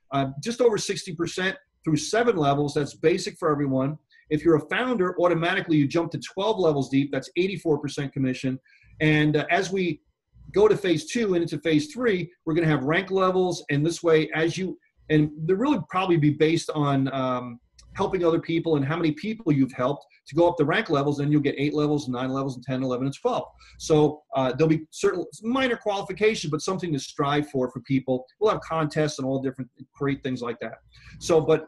just over 60% through 7 levels. That's basic for everyone. If you're a founder, automatically you jump to 12 levels deep. That's 84% commission. And as we go to phase 2 and into phase 3, we're going to have rank levels. And this way, and they'll really probably be based on helping other people and how many people you've helped to go up the rank levels. Then you'll get 8 levels, 9 levels, and 10, 11, and 12. So there'll be certain minor qualifications, but something to strive for people. We'll have contests and all different great things like that. So, but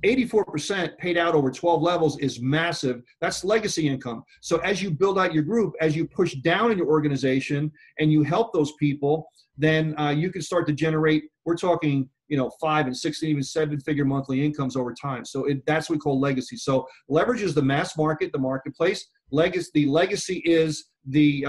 84% paid out over 12 levels is massive. That's legacy income. So as you build out your group, as you push down in your organization and you help those people, then you can start to generate, we're talking, 5 and 6 and even 7-figure monthly incomes over time. So that's what we call legacy. So leverage is the mass market, the marketplace. The legacy is the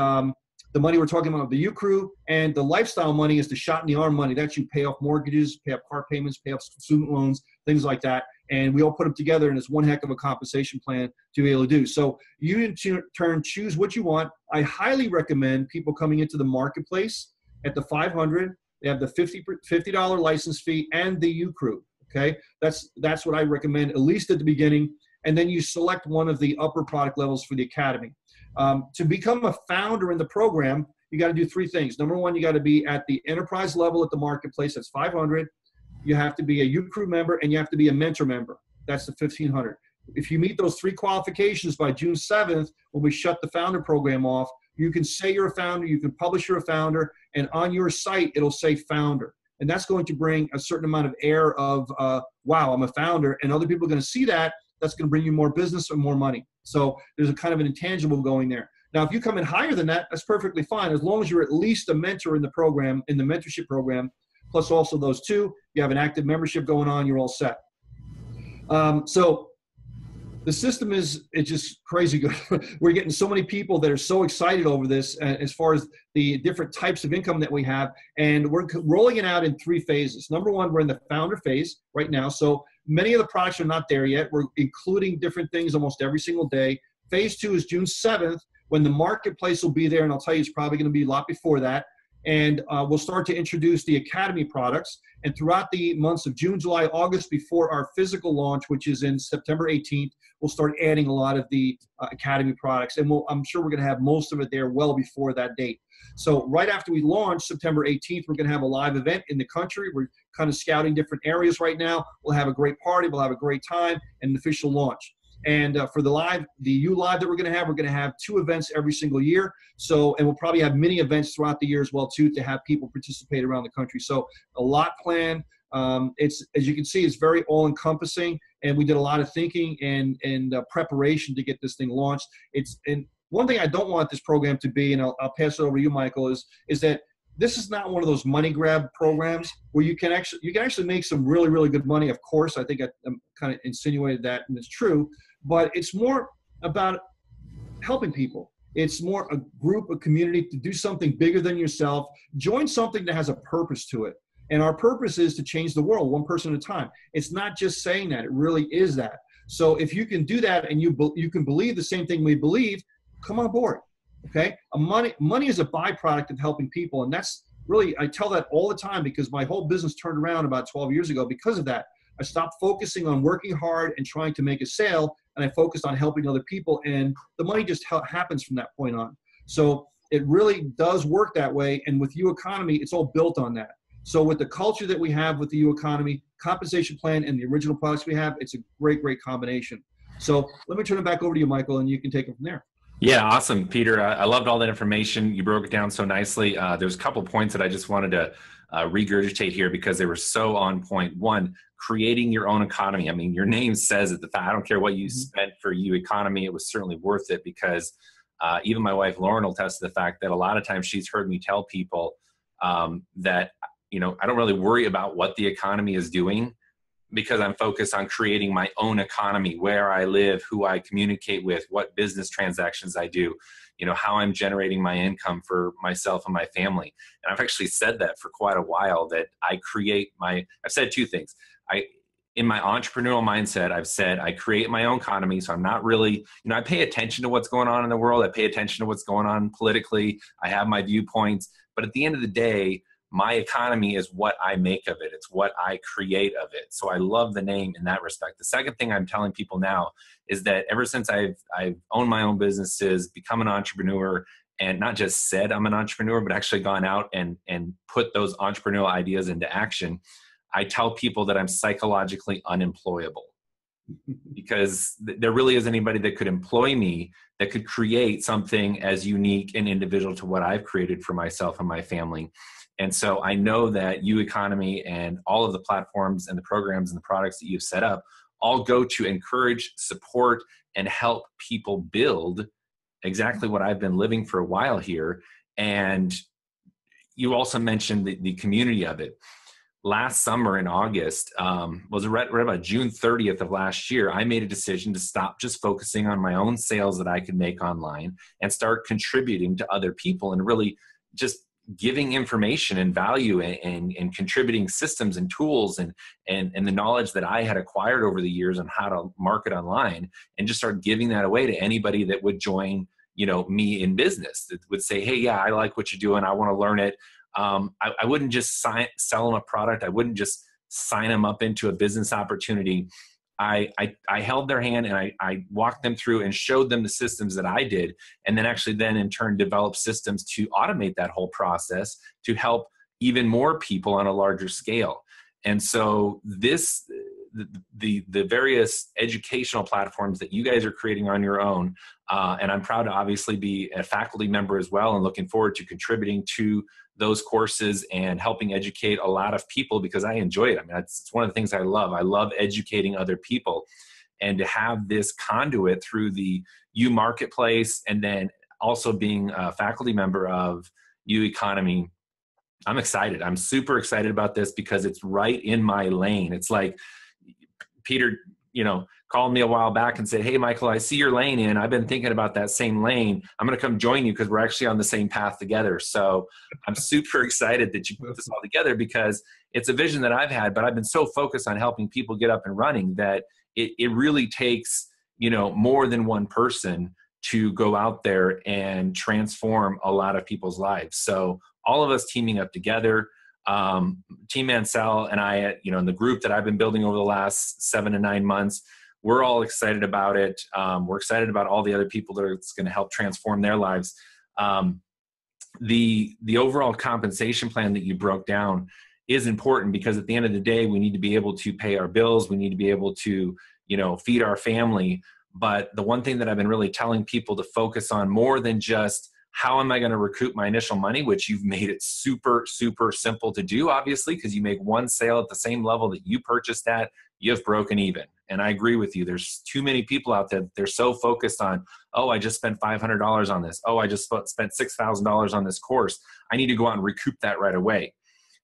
the money we're talking about, the U Crew, and the lifestyle money is the shot in the arm money. That's you pay off mortgages, pay off car payments, pay off student loans, things like that. And we all put them together, and it's one heck of a compensation plan to be able to do. So you in turn choose what you want. I highly recommend people coming into the marketplace at the 500. They have the $50 license fee and the U Crew. Okay, that's what I recommend, at least at the beginning. And then you select one of the upper product levels for the academy. To become a founder in the program, you got to do three things. Number one, you got to be at the enterprise level at the marketplace. That's 500. You have to be a U Crew member, and you have to be a mentor member. That's the 1500. If you meet those three qualifications by June 7th, when we shut the founder program off, you can say you're a founder, you can publish you're a founder, and on your site, it'll say founder. And that's going to bring a certain amount of air of, wow, I'm a founder, and other people are going to see that. That's going to bring you more business and more money. So there's a kind of an intangible going there. Now, if you come in higher than that, that's perfectly fine, as long as you're at least a mentor in the program, in the mentorship program, plus also those two, you have an active membership going on, you're all set. So the system it's just crazy good. We're getting so many people that are so excited over this as far as the different types of income that we have. And we're rolling it out in three phases. Number one, we're in the founder phase right now. So many of the products are not there yet. We're including different things almost every single day. Phase two is June 7th, when the marketplace will be there. And I'll tell you, it's probably going to be a lot before that. And we'll start to introduce the Academy products. And throughout the months of June, July, August, before our physical launch, which is in September 18th, we'll start adding a lot of the Academy products. And I'm sure we're going to have most of it there well before that date. So right after we launch, September 18th, we're going to have a live event in the country. We're kind of scouting different areas right now. We'll have a great party. We'll have a great time and an official launch. And for the U Live that we're going to have 2 events every single year. So, and we'll probably have many events throughout the year as well, too, to have people participate around the country. So a lot planned. It's, as you can see, it's very all-encompassing, and we did a lot of thinking and preparation to get this thing launched. And one thing I don't want this program to be, and I'll pass it over to you, Michael, is that this is not one of those money grab programs where you can actually make some really, really good money. Of course, I think I kind of insinuated that, and it's true, but it's more about helping people. It's more a group, a community to do something bigger than yourself. Join something that has a purpose to it. And our purpose is to change the world one person at a time. It's not just saying that, it really is that. So if you can do that and you can believe the same thing we believe, come on board. Okay, money is a byproduct of helping people, and that's really, I tell that all the time because my whole business turned around about 12 years ago because of that. I stopped focusing on working hard and trying to make a sale, and I focused on helping other people, and the money just happens from that point on. So it really does work that way, and with UEconomy, it's all built on that. So with the culture that we have with the UEconomy compensation plan and the original products we have, it's a great, great combination. So let me turn it back over to you, Michael, and you can take it from there. Yeah, awesome, Peter. I loved all that information. You broke it down so nicely. There's a couple points that I just wanted to regurgitate here because they were so on point. One, creating your own economy. I mean, your name says it. I don't care what you spent for UEconomy. It was certainly worth it because even my wife, Lauren, will attest to the fact that a lot of times she's heard me tell people that, I don't really worry about what the economy is doing, because I'm focused on creating my own economy, where I live, who I communicate with, what business transactions I do, how I'm generating my income for myself and my family. And I've actually said that for quite a while, that I've said 2 things. In my entrepreneurial mindset, I've said I create my own economy. So I'm not really, I pay attention to what's going on in the world. I pay attention to what's going on politically. I have my viewpoints, but at the end of the day, my economy is what I make of it. It's what I create of it. So I love the name in that respect. The second thing I'm telling people now is that ever since I've owned my own businesses, become an entrepreneur, and not just said I'm an entrepreneur, but actually gone out and put those entrepreneurial ideas into action, I tell people that I'm psychologically unemployable. Because there really isn't anybody that could employ me that could create something as unique and individual to what I've created for myself and my family. And so I know that UEconomy and all of the platforms and the programs and the products that you've set up all go to encourage, support, and help people build exactly what I've been living for a while here. And you also mentioned the community of it. last summer in August, was right about June 30th of last year, I made a decision to stop just focusing on my own sales that I could make online and start contributing to other people and really just giving information and value and contributing systems and tools and the knowledge that I had acquired over the years on how to market online, and just start giving that away to anybody that would join, me in business, that would say, hey, yeah, I like what you're doing. I want to learn it. I wouldn't just sell them a product. I wouldn't just sign them up into a business opportunity. I held their hand and I walked them through and showed them the systems that I did, and then actually then in turn developed systems to automate that whole process to help even more people on a larger scale. And so the various educational platforms that you guys are creating on your own, and I'm proud to obviously be a faculty member as well, and looking forward to contributing to those courses and helping educate a lot of people, because I enjoy it. I mean, it's one of the things I love. I love educating other people, and to have this conduit through the U Marketplace, and then also being a faculty member of UEconomy, I'm excited. I'm super excited about this because it's right in my lane. It's like Peter, called me a while back and said, hey, Michael, I see your lane in. I've been thinking about that same lane. I'm going to come join you because we're actually on the same path together. So I'm super excited that you put this all together, because it's a vision that I've had, but I've been so focused on helping people get up and running that it really takes, more than one person to go out there and transform a lot of people's lives. So all of us teaming up together, Team Mansell and I, in the group that I've been building over the last 7 to 9 months, we're all excited about it. We're excited about all the other people that it's going to help transform their lives. The overall compensation plan that you broke down is important, because at the end of the day, we need to be able to pay our bills. We need to be able to, feed our family. But the one thing that I've been really telling people to focus on, more than just how am I going to recoup my initial money, which you've made it super, super simple to do, obviously, because you make one sale at the same level that you purchased at, you have broken even. And I agree with you. There's too many people out there. They're so focused on, oh, I just spent $500 on this. Oh, I just spent $6,000 on this course. I need to go out and recoup that right away.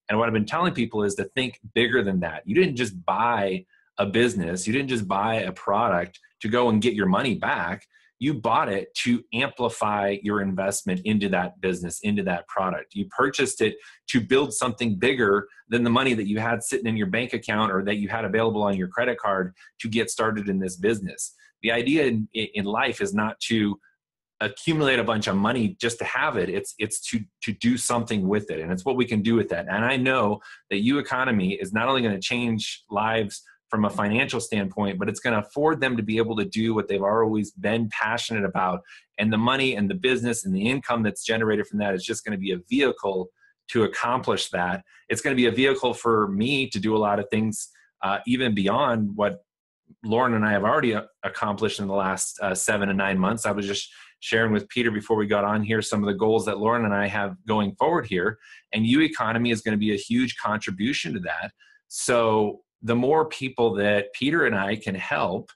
And what I've been telling people is to think bigger than that. You didn't just buy a business. You didn't just buy a product to go and get your money back. You bought it to amplify your investment into that business, into that product. You purchased it to build something bigger than the money that you had sitting in your bank account or that you had available on your credit card to get started in this business. The idea in life is not to accumulate a bunch of money just to have it. It's to do something with it. And it's what we can do with that. And I know that UEconomy is not only going to change lives from a financial standpoint, but it's going to afford them to be able to do what they've always been passionate about. And the money and the business and the income that's generated from that is just going to be a vehicle to accomplish that. It's going to be a vehicle for me to do a lot of things, even beyond what Lauren and I have already accomplished in the last 7 to 9 months. I was just sharing with Peter before we got on here some of the goals that Lauren and I have going forward here. And UEconomy is going to be a huge contribution to that. So the more people that Peter and I can help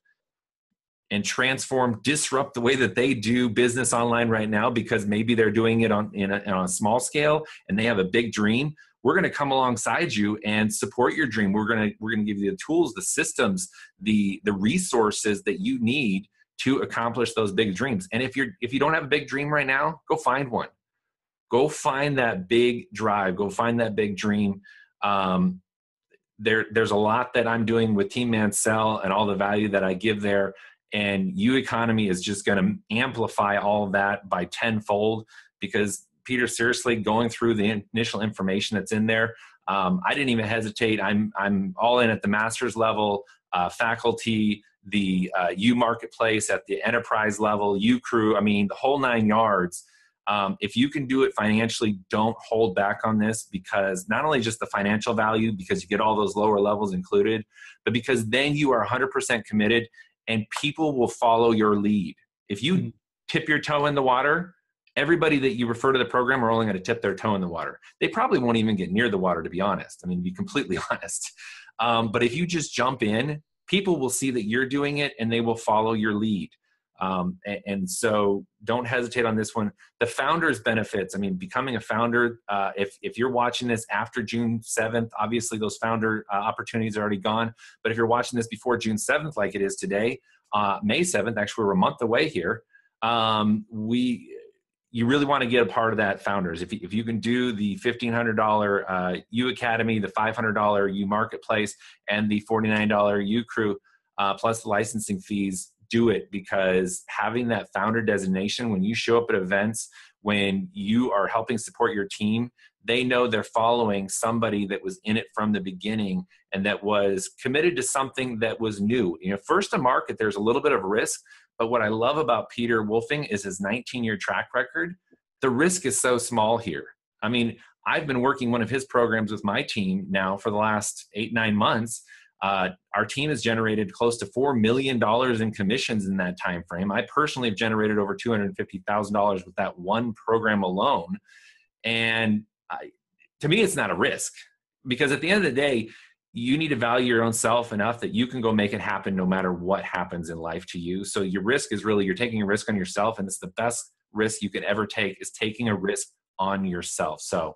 and transform, disrupt the way that they do business online right now, because maybe they're doing it on a small scale and they have a big dream, we're going to come alongside you and support your dream. We're going to give you the tools, the systems, the resources that you need to accomplish those big dreams. And if you don't have a big dream right now, go find one. Go find that big drive. Go find that big dream. There's a lot that I'm doing with Team Mansell and all the value that I give there. And UEconomy is just going to amplify all of that by tenfold, because Peter, seriously, going through the initial information that's in there, I didn't even hesitate. I'm all in at the master's level, faculty, the U Marketplace at the enterprise level, U Crew, I mean, the whole 9 yards. If you can do it financially, don't hold back on this, because not only just the financial value, because you get all those lower levels included, but because then you are 100% committed and people will follow your lead. If you tip your toe in the water, everybody that you refer to the program are only going to tip their toe in the water. They probably won't even get near the water, to be honest. I mean, to be completely honest. But if you just jump in, people will see that you're doing it and they will follow your lead. And so don't hesitate on this one. The founder's benefits, I mean, becoming a founder, if you're watching this after June 7th, obviously those founder opportunities are already gone. But if you're watching this before June 7th, like it is today, May 7th, actually we're a month away here, you really want to get a part of that founders. If you can do the $1,500 UEconomy, the $500 U Marketplace, and the $49 UCrew, plus the licensing fees, do it, because having that founder designation, when you show up at events, when you are helping support your team, they know they're following somebody that was in it from the beginning and that was committed to something that was new. You know, first to market, there's a little bit of risk, but what I love about Peter Wolfing is his 19-year track record. The risk is so small here. I mean, I've been working one of his programs with my team now for the last 8-9 months. Our team has generated close to $4 million in commissions in that time frame. I personally have generated over $250,000 with that one program alone. And to me, it's not a risk, because at the end of the day, you need to value your own self enough that you can go make it happen no matter what happens in life to you. So your risk is really, you're taking a risk on yourself, and it's the best risk you could ever take, is taking a risk on yourself. So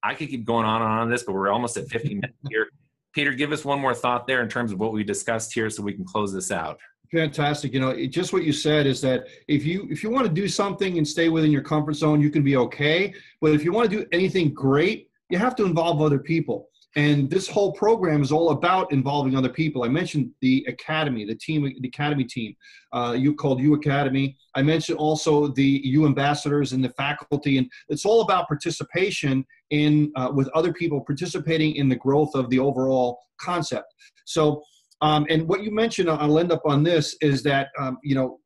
I could keep going on this, but we're almost at 50 minutes here. Peter, give us one more thought there in terms of what we discussed here so we can close this out. Fantastic. You know, just what you said is that if you want to do something and stay within your comfort zone, you can be okay. But if you want to do anything great, you have to involve other people. And this whole program is all about involving other people. I mentioned the academy, the academy team, you called UEconomy. I mentioned also the U ambassadors and the faculty, and it's all about participation in with other people, participating in the growth of the overall concept. So, and what you mentioned, I'll end up on this, is that you know,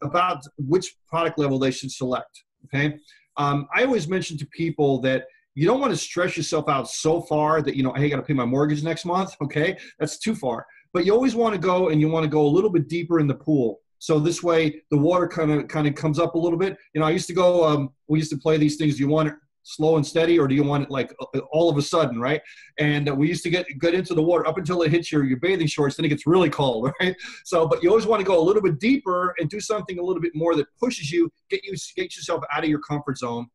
about which product level they should select. Okay, I always mention to people that you don't want to stress yourself out so far that, you know, hey, I got to pay my mortgage next month. Okay, that's too far. But you always want to go, and you want to go a little bit deeper in the pool. So this way, the water kind of comes up a little bit. You know, I used to go. We used to play these things. Do you want it slow and steady, or do you want it like all of a sudden, right? And we used to get into the water up until it hits your bathing shorts. Then it gets really cold, right? So, but you always want to go a little bit deeper and do something a little bit more that pushes you, get yourself out of your comfort zone.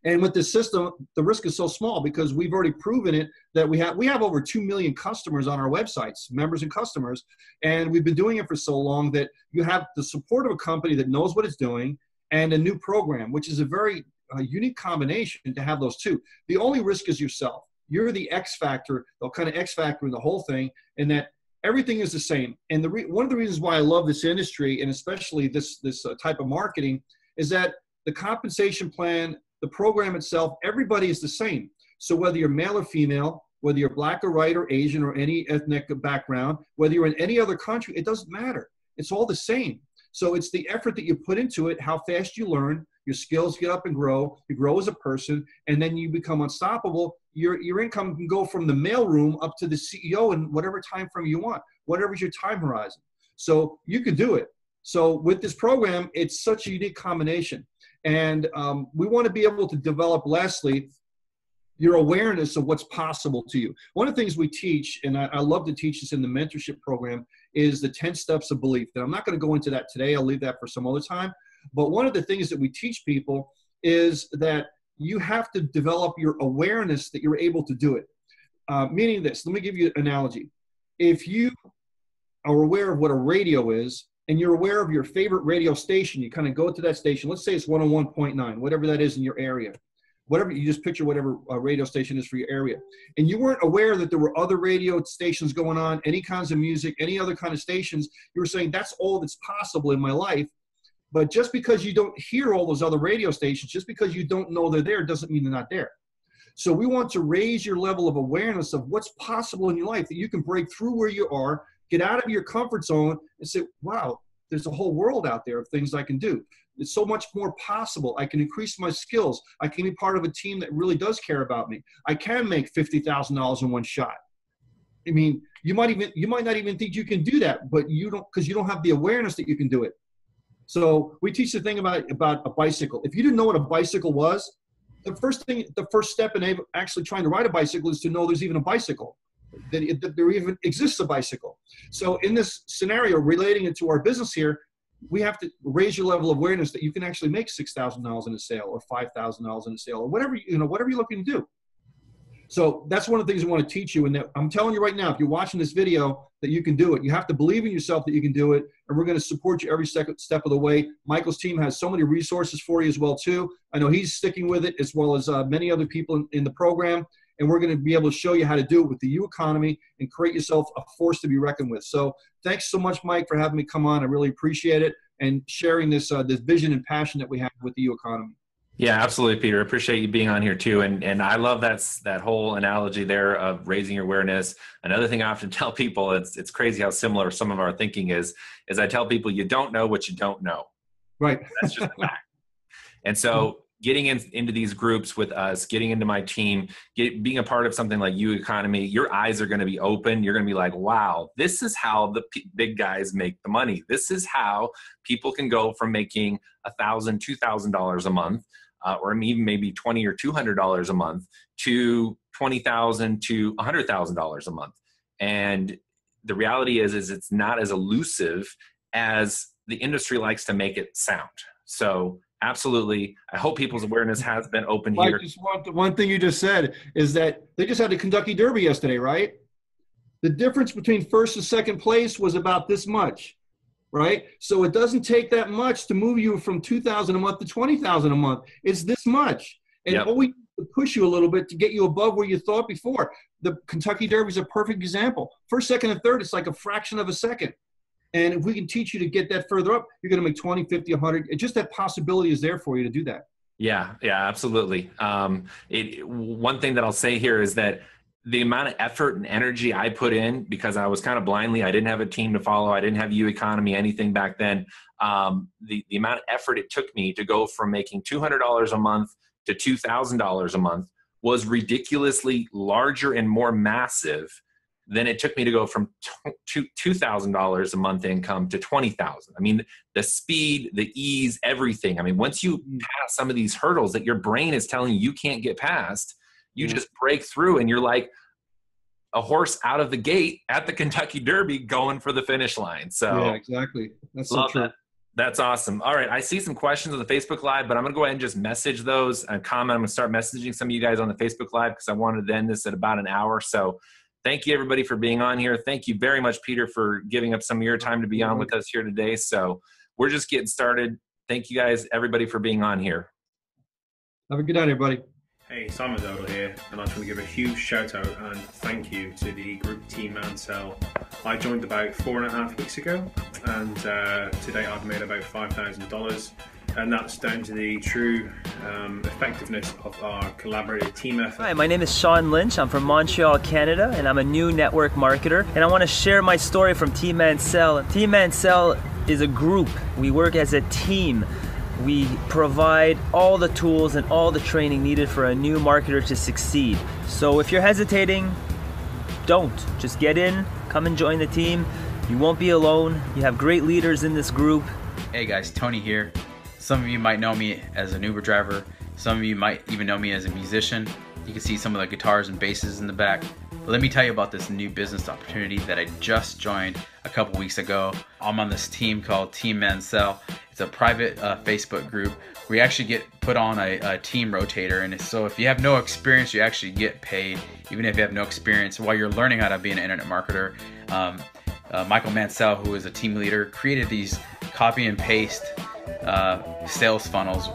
And with this system, the risk is so small because we've already proven it that we have over 2 million customers on our websites, members and customers, and we've been doing it for so long that you have the support of a company that knows what it's doing and a new program, which is a very unique combination to have those two. The only risk is yourself. You're the X factor, the kind of X factor in the whole thing, and that everything is the same. And one of the reasons why I love this industry, and especially this type of marketing, is that the compensation plan, the program itself, everybody is the same. So whether you're male or female, whether you're black or white or Asian or any ethnic background, whether you're in any other country, it doesn't matter. It's all the same. So it's the effort that you put into it, how fast you learn, your skills get up and grow, you grow as a person, and then you become unstoppable. Your income can go from the mailroom up to the CEO in whatever time frame you want, whatever's your time horizon. So you can do it. So with this program, it's such a unique combination. And we want to be able to develop, lastly, your awareness of what's possible to you. One of the things we teach, and I love to teach this in the mentorship program, is the 10 steps of belief. And I'm not going to go into that today. I'll leave that for some other time. But one of the things that we teach people is that you have to develop your awareness that you're able to do it. Meaning this, let me give you an analogy. If you are aware of what a radio is, and you're aware of your favorite radio station, you kind of go to that station. Let's say it's 101.9, whatever that is in your area. Whatever, you just picture whatever radio station is for your area. And you weren't aware that there were other radio stations going on, any kinds of music, any other kind of stations. You were saying, that's all that's possible in my life. But just because you don't hear all those other radio stations, just because you don't know they're there, doesn't mean they're not there. So we want to raise your level of awareness of what's possible in your life, that you can break through where you are, get out of your comfort zone and say, wow, there's a whole world out there of things I can do. It's so much more possible. I can increase my skills. I can be part of a team that really does care about me. I can make $50,000 in one shot. I mean, you might not even think you can do that, but you don't, because you don't have the awareness that you can do it. So we teach the thing about a bicycle. If you didn't know what a bicycle was, the first step in actually trying to ride a bicycle is to know there's even a bicycle, that there even exists a bicycle. So in this scenario, relating it to our business here, we have to raise your level of awareness that you can actually make $6,000 in a sale or $5,000 in a sale or whatever, whatever you're looking to do. So that's one of the things I want to teach you. And that I'm telling you right now, if you're watching this video, that you can do it. You have to believe in yourself that you can do it. And we're going to support you every step of the way. Michael's team has so many resources for you as well, too. I know he's sticking with it as well as many other people in the program. And we're going to be able to show you how to do it with the UEconomy and create yourself a force to be reckoned with. So thanks so much, Mike, for having me come on. I really appreciate it and sharing this vision and passion that we have with the UEconomy. Yeah, absolutely, Peter. Appreciate you being on here too. And I love that whole analogy there of raising your awareness. Another thing I often tell people, it's crazy how similar some of our thinking is I tell people you don't know what you don't know. Right. That's just a fact. And so getting into these groups with us, getting into my team, being a part of something like UEconomy, your eyes are going to be open. You're going to be like, wow, this is how the big guys make the money. This is how people can go from making $1,000, $2,000 a month, or even maybe $20 or $200 a month to $20,000 to $100,000 a month. And the reality is it's not as elusive as the industry likes to make it sound. So absolutely, I hope people's awareness has been opened here. I just want the one thing you just said is that they just had the Kentucky Derby yesterday, right? The difference between first and second place was about this much. Right? So it doesn't take that much to move you from $2,000 a month to $20,000 a month. It's this much. And always push you a little bit to get you above where you thought before. The Kentucky Derby is a perfect example. First, second, and third, it's like a fraction of a second. And if we can teach you to get that further up, you're going to make 20, 50, 100. And just that possibility is there for you to do that. Yeah, absolutely. One thing that I'll say here is that the amount of effort and energy I put in, because I was kind of blindly, I didn't have a team to follow. I didn't have UEconomy, anything back then. The amount of effort it took me to go from making $200 a month to $2,000 a month was ridiculously larger and more massive than it took me to go from $2,000 a month income to $20,000. I mean, the speed, the ease, everything. I mean, once you pass some of these hurdles that your brain is telling you can't get past, you just break through and you're like a horse out of the gate at the Kentucky Derby going for the finish line. So yeah, exactly. That's so true. That. That's awesome. All right. I see some questions on the Facebook Live, but I'm going to go ahead and just message those and comment. I'm going to start messaging some of you guys on the Facebook Live because I wanted to end this at about an hour. So thank you, everybody, for being on here. Thank you very much, Peter, for giving up some of your time to be on with us here today. So we're just getting started. Thank you guys, everybody, for being on here. Have a good night, everybody. Hey, Simon Dodell here, and I just want to give a huge shout out and thank you to the group Team Mansell. I joined about 4.5 weeks ago, and today I've made about $5,000, and that's down to the true effectiveness of our collaborative team effort. Hi, my name is Sean Lynch. I'm from Montreal, Canada, and I'm a new network marketer, and I want to share my story from Team Mansell. Team Mansell is a group. We work as a team. We provide all the tools and all the training needed for a new marketer to succeed. So if you're hesitating, don't. Just get in, come and join the team. You won't be alone. You have great leaders in this group. Hey guys, Tony here. Some of you might know me as an Uber driver. Some of you might even know me as a musician. You can see some of the guitars and basses in the back. But let me tell you about this new business opportunity that I just joined a couple weeks ago. I'm on this team called Team Mansell. It's a private Facebook group where you actually get put on a team rotator, and so if you have no experience, you actually get paid, even if you have no experience. While you're learning how to be an internet marketer, Michael Mansell, who is a team leader, created these copy and paste sales funnels.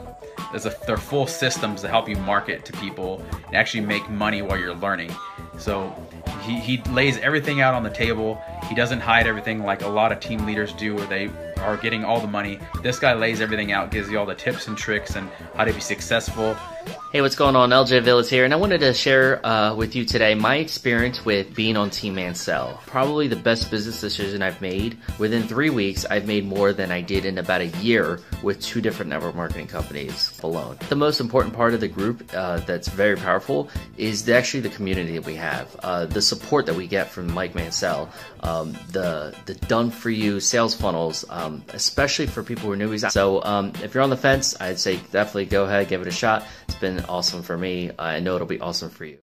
They're full systems to help you market to people and actually make money while you're learning. So he lays everything out on the table. He doesn't hide everything like a lot of team leaders do, where they are getting all the money. This guy lays everything out, gives you all the tips and tricks and how to be successful. Hey, what's going on? LJ Villas here, and I wanted to share with you today my experience with being on Team Mansell. Probably the best business decision I've made. Within 3 weeks, I've made more than I did in about a year with 2 different network marketing companies alone. The most important part of the group that's very powerful is actually the community that we have, the support that we get from Mike Mansell, the done-for-you sales funnels, especially for people who are newbies. So if you're on the fence, I'd say definitely go ahead, give it a shot. It's been awesome for me. I know it'll be awesome for you.